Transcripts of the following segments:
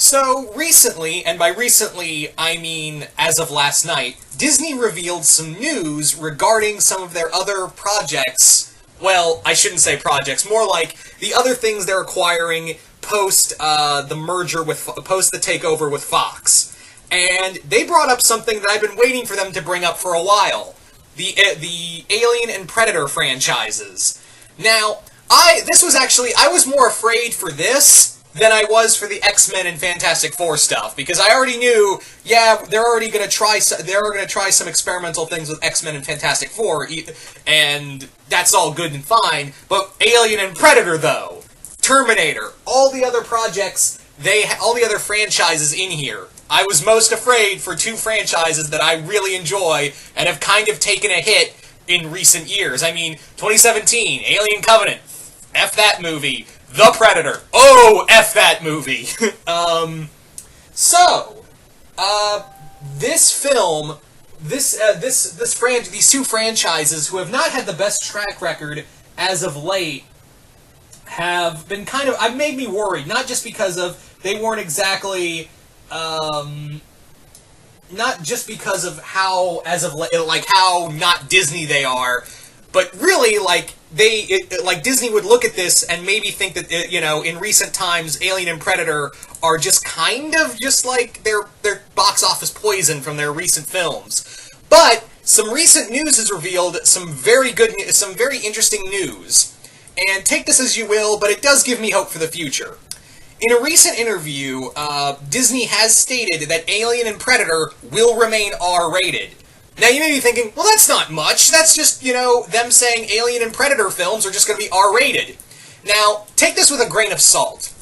So, recently, and by recently I mean as of last night, Disney revealed some news regarding some of their other projects. Well, I shouldn't say projects, more like the other things they're acquiring post the merger with, post the takeover with Fox. And they brought up something that I've been waiting for them to bring up for a while. The Alien and Predator franchises. Now, I was more afraid for this than I was for the X-Men and Fantastic Four stuff, because I already knew, yeah, they're going to try some experimental things with X-Men and Fantastic Four, and that's all good and fine, but Alien and Predator, though, Terminator, all the other projects, all the other franchises in here, I was most afraid for two franchises that I really enjoy and have kind of taken a hit in recent years. I mean, 2017, Alien Covenant, F that movie. The Predator. Oh, F that movie. This film, these two franchises who have not had the best track record as of late have been I've made me worried, not just because of they weren't exactly, not just because of how, as of late, like how not Disney they are, but really, like, Disney would look at this and maybe think that, in recent times, Alien and Predator are just kind of just like their box office poison from their recent films. But some recent news has revealed some very interesting news. And take this as you will, but it does give me hope for the future. In a recent interview, Disney has stated that Alien and Predator will remain R-rated. Now, you may be thinking, well, that's not much. That's just, them saying Alien and Predator films are just going to be R-rated. Now, take this with a grain of salt.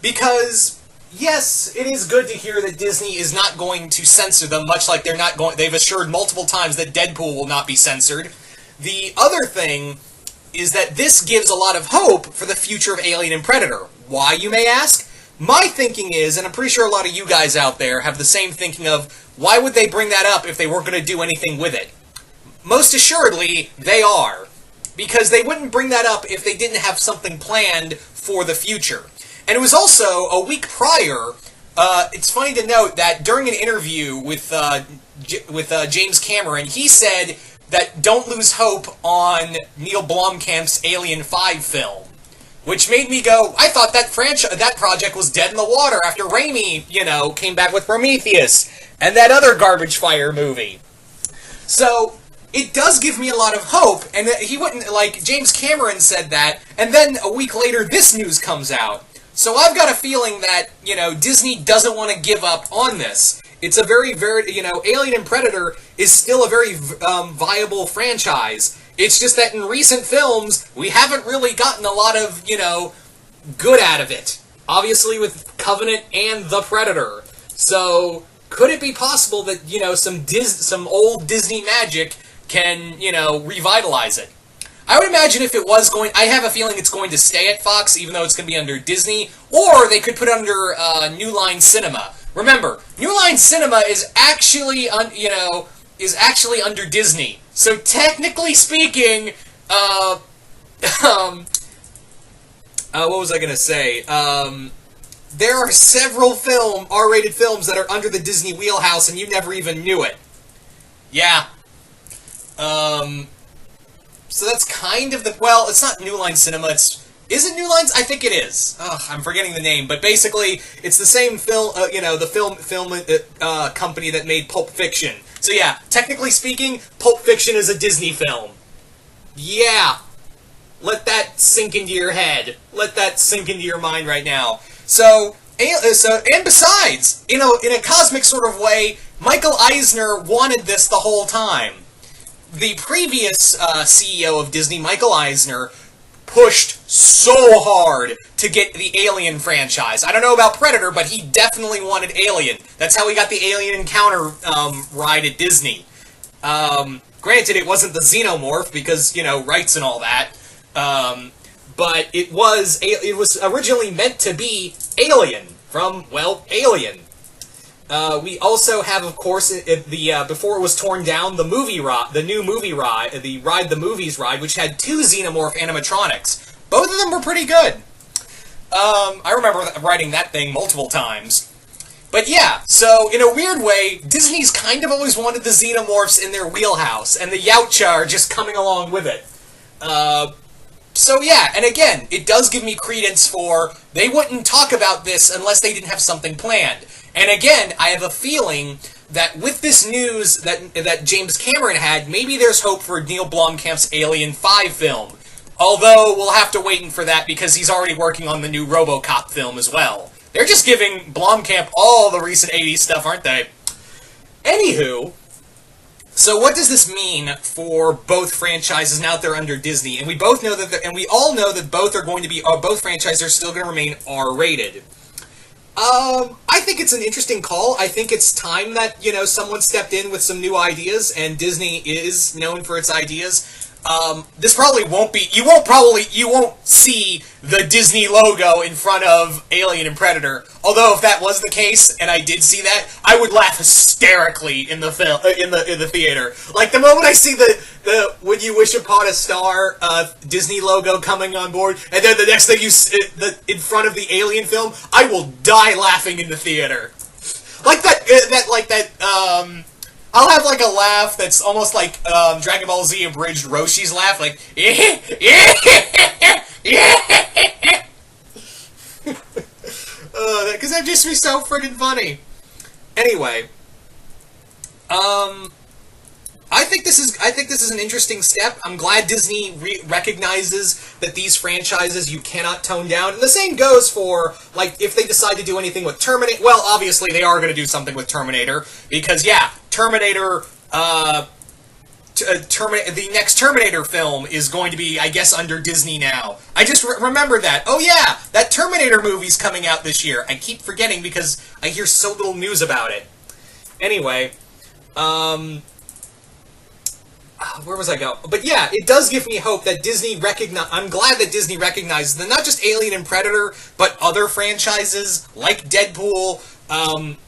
Because, yes, it is good to hear that Disney is not going to censor them, much like they've assured multiple times that Deadpool will not be censored. The other thing is that this gives a lot of hope for the future of Alien and Predator. Why, you may ask? My thinking is, and I'm pretty sure a lot of you guys out there have the same thinking of, why would they bring that up if they weren't going to do anything with it? Most assuredly, they are. Because they wouldn't bring that up if they didn't have something planned for the future. And it was also, a week prior, it's funny to note that during an interview with James Cameron, he said that don't lose hope on Neil Blomkamp's Alien 5 film. Which made me go, I thought that project was dead in the water after Raimi, came back with Prometheus and that other garbage fire movie. So, it does give me a lot of hope, and he wouldn't, James Cameron said that, and then a week later this news comes out. So I've got a feeling that, Disney doesn't want to give up on this. It's a very, Alien and Predator is still a very viable franchise. It's just that in recent films, we haven't really gotten a lot of, good out of it. Obviously with Covenant and The Predator. So, could it be possible that, some old Disney magic can, revitalize it? I would imagine if it was I have a feeling it's going to stay at Fox, even though it's going to be under Disney, or they could put it under New Line Cinema. Remember, New Line Cinema is actually, under Disney. So technically speaking, what was I gonna say? There are several R-rated films that are under the Disney wheelhouse, and you never even knew it. Yeah. So that's kind of well, it's not New Line Cinema, is it New Lines? I think it is. Ugh, I'm forgetting the name, but basically, it's the same film, the film company that made Pulp Fiction. So yeah, technically speaking, Pulp Fiction is a Disney film. Yeah. Let that sink into your head. Let that sink into your mind right now. And besides, in a cosmic sort of way, Michael Eisner wanted this the whole time. The previous CEO of Disney, Michael Eisner, pushed so hard to get the Alien franchise. I don't know about Predator, but he definitely wanted Alien. That's how he got the Alien Encounter ride at Disney. Granted, it wasn't the Xenomorph because, rights and all that. But it was originally meant to be Alien from, Alien. We also have, of course, before it was torn down, the new movie ride, the Ride the Movies ride, which had 2 Xenomorph animatronics. Both of them were pretty good. I remember riding that thing multiple times. But yeah, so in a weird way, Disney's kind of always wanted the Xenomorphs in their wheelhouse, and the Yautja are just coming along with it. So yeah, and again, it does give me credence for they wouldn't talk about this unless they didn't have something planned. And again, I have a feeling that with this news that James Cameron had, maybe there's hope for Neil Blomkamp's Alien 5 film. Although, we'll have to wait for that because he's already working on the new RoboCop film as well. They're just giving Blomkamp all the recent 80s stuff, aren't they? Anywho, so what does this mean for both franchises now that they're under Disney? And we both know that, and we all know that both are going to be, both franchises are still going to remain R-rated. I think it's an interesting call. I think it's time that, someone stepped in with some new ideas, and Disney is known for its ideas. This probably won't be, you won't see the Disney logo in front of Alien and Predator. Although if that was the case, and I did see that, I would laugh hysterically in the film, in the theater. Like, the moment I see the When You Wish Upon a Star, Disney logo coming on board, and then the next thing in front of the Alien film, I will die laughing in the theater. Like I'll have like a laugh that's almost like Dragon Ball Z abridged Roshi's laugh, like because that'd just be so friggin' funny. Anyway, I think this is an interesting step. I'm glad Disney recognizes that these franchises you cannot tone down. And the same goes for, like, if they decide to do anything with Terminator. Well, obviously they are going to do something with Terminator because, yeah, Terminator. The next Terminator film is going to be, I guess, under Disney now. I just remembered that. Oh yeah, that Terminator movie's coming out this year. I keep forgetting because I hear so little news about it. Anyway, where was I going? But yeah, it does give me hope that Disney I'm glad that Disney recognizes that not just Alien and Predator, but other franchises like Deadpool,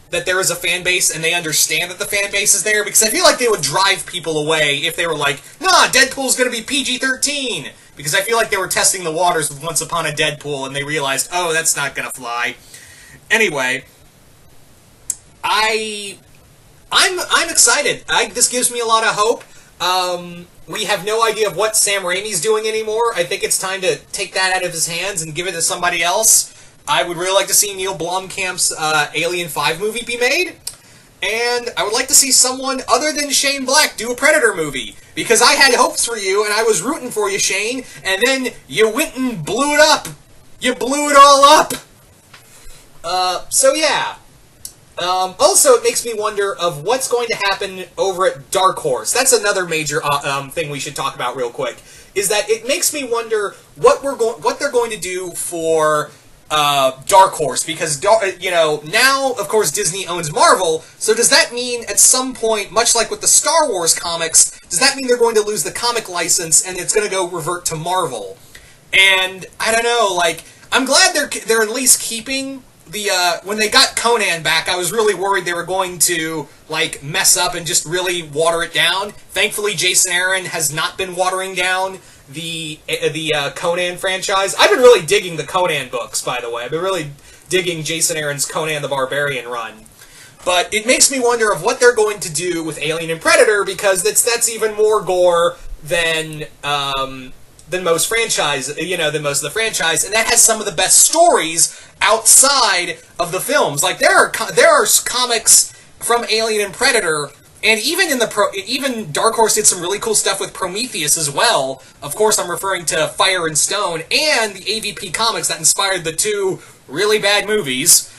that there is a fan base and they understand that the fan base is there, because I feel like they would drive people away if they were like, nah, Deadpool's gonna be PG-13, because I feel like they were testing the waters with Once Upon a Deadpool and they realized, oh, that's not gonna fly. Anyway, I'm excited. This gives me a lot of hope. We have no idea of what Sam Raimi's doing anymore. I think it's time to take that out of his hands and give it to somebody else. I would really like to see Neil Blomkamp's Alien 5 movie be made. And I would like to see someone other than Shane Black do a Predator movie. Because I had hopes for you, and I was rooting for you, Shane, and then you went and blew it up. You blew it all up. So yeah. Also, it makes me wonder of what's going to happen over at Dark Horse. That's another major thing we should talk about real quick. Is that it makes me wonder what they're going to do for Dark Horse, because now of course Disney owns Marvel. So does that mean at some point, much like with the Star Wars comics, does that mean they're going to lose the comic license and it's going to go revert to Marvel? And I don't know. Like, I'm glad they're at least keeping the when they got Conan back, I was really worried they were going to like mess up and just really water it down. Thankfully, Jason Aaron has not been watering down the Conan franchise. I've been really digging the Conan books, by the way. I've been really digging Jason Aaron's Conan the Barbarian run. But it makes me wonder of what they're going to do with Alien and Predator, because that's even more gore than most franchise, than most of the franchise, and that has some of the best stories outside of the films. Like there are comics from Alien and Predator, and even Dark Horse did some really cool stuff with Prometheus as well. Of course, I'm referring to Fire and Stone and the AVP comics that inspired the two really bad movies.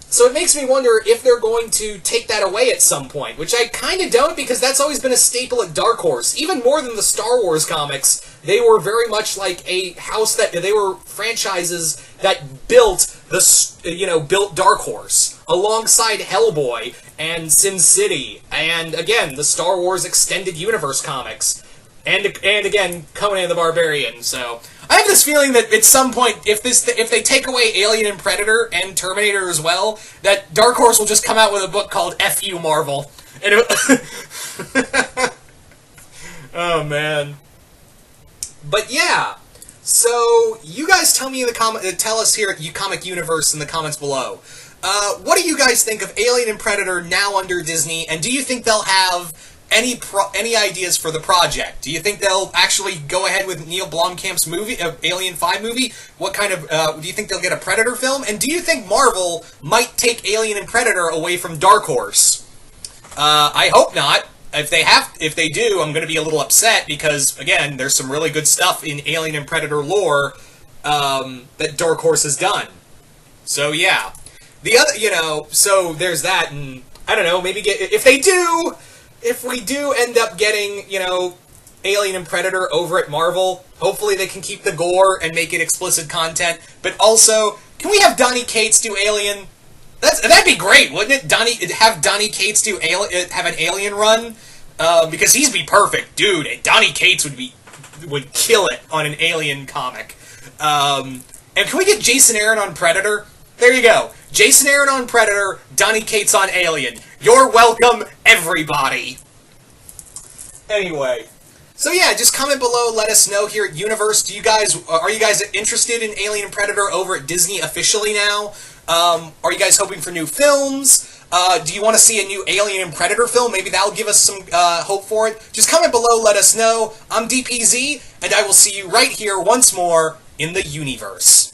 So it makes me wonder if they're going to take that away at some point, which I kind of don't, because that's always been a staple at Dark Horse. Even more than the Star Wars comics, they were very much like a house they were franchises that built built Dark Horse alongside Hellboy and Sin City, and again the Star Wars Extended Universe comics, and again Conan the Barbarian. So I have this feeling that at some point, if they take away Alien and Predator and Terminator as well, that Dark Horse will just come out with a book called F You Marvel. And oh man. But yeah, so you guys tell me tell us here at Comic Universe in the comments below. What do you guys think of Alien and Predator now under Disney, and do you think they'll have any ideas for the project? Do you think they'll actually go ahead with Neil Blomkamp's movie, Alien 5 movie? What kind of, do you think they'll get a Predator film? And do you think Marvel might take Alien and Predator away from Dark Horse? I hope not. If they do, I'm going to be a little upset because, again, there's some really good stuff in Alien and Predator lore that Dark Horse has done. So, yeah. The other, so there's that, and I don't know, maybe if we do end up getting, Alien and Predator over at Marvel, hopefully they can keep the gore and make it explicit content, but also, can we have Donny Cates do Alien? That'd be great, wouldn't it? Have Donny Cates have an Alien run? Because he'd be perfect. Dude, Donny Cates would kill it on an Alien comic. And can we get Jason Aaron on Predator? There you go. Jason Aaron on Predator, Donny Cates on Alien. You're welcome, everybody. Anyway, so yeah, just comment below, let us know here at Youniverse. Are you guys interested in Alien and Predator over at Disney officially now? Are you guys hoping for new films? Do you want to see a new Alien and Predator film? Maybe that'll give us some hope for it. Just comment below, let us know. I'm DPZ, and I will see you right here once more in the Youniverse.